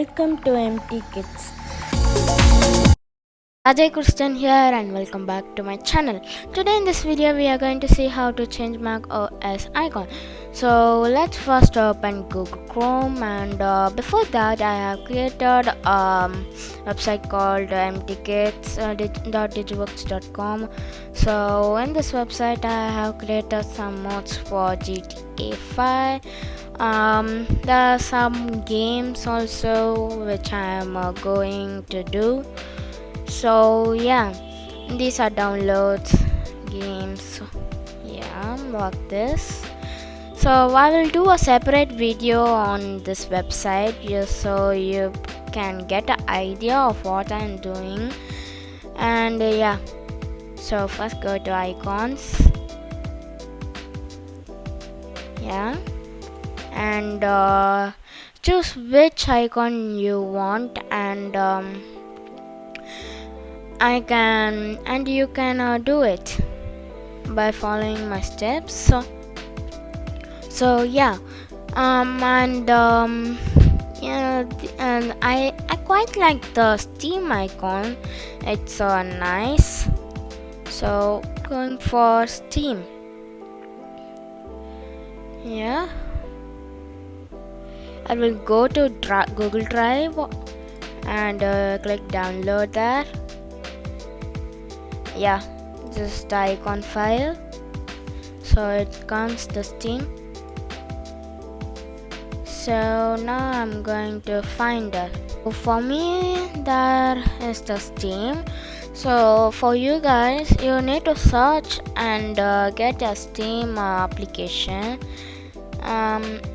welcome to MT Kids. Ajay Christian here and welcome back to my channel. Today in this video we are going to see how to change Mac OS icon. So let's first open Google Chrome, and before that I have created a website called mtkids.digiworks.com. So in this website I have created some mods for GTA 5. There are some games also which I am going to do. So yeah, these are downloads, games, yeah, like this. So I will do a separate video on this website so you can get an idea of what I'm doing. And yeah, so first go to icons, yeah, and choose which icon you want, and you can do it by following my steps. So yeah, and I quite like the Steam icon. It's nice. So going for Steam, yeah, I will go to Google Drive and click download there. Yeah, just the icon file, so it comes the Steam. So now I'm going to find it. For me there is the Steam. So for you guys, you need to search and get a Steam application.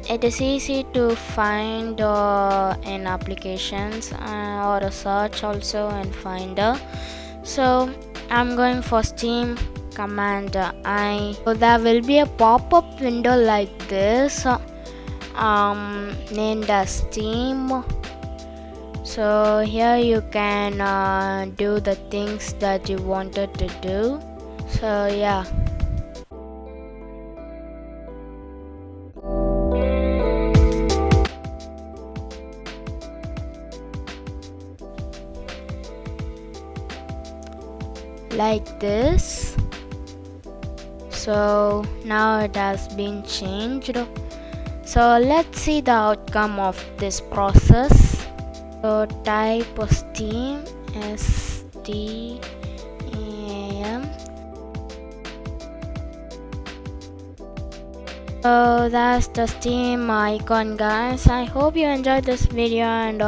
It is easy to find in applications or a search also in Finder. So I'm going for Steam, command I. So there will be a pop-up window like this, named as Steam. So here you can do the things that you wanted to do. So yeah. Like this. So now it has been changed. So let's see the outcome of this process. So type Steam, STEAM. So that's the Steam icon, guys. I hope you enjoyed this video, and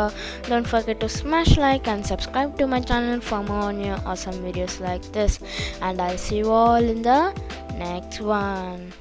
don't forget to smash like and subscribe to my channel for more new awesome videos like this. And I'll see you all in the next one.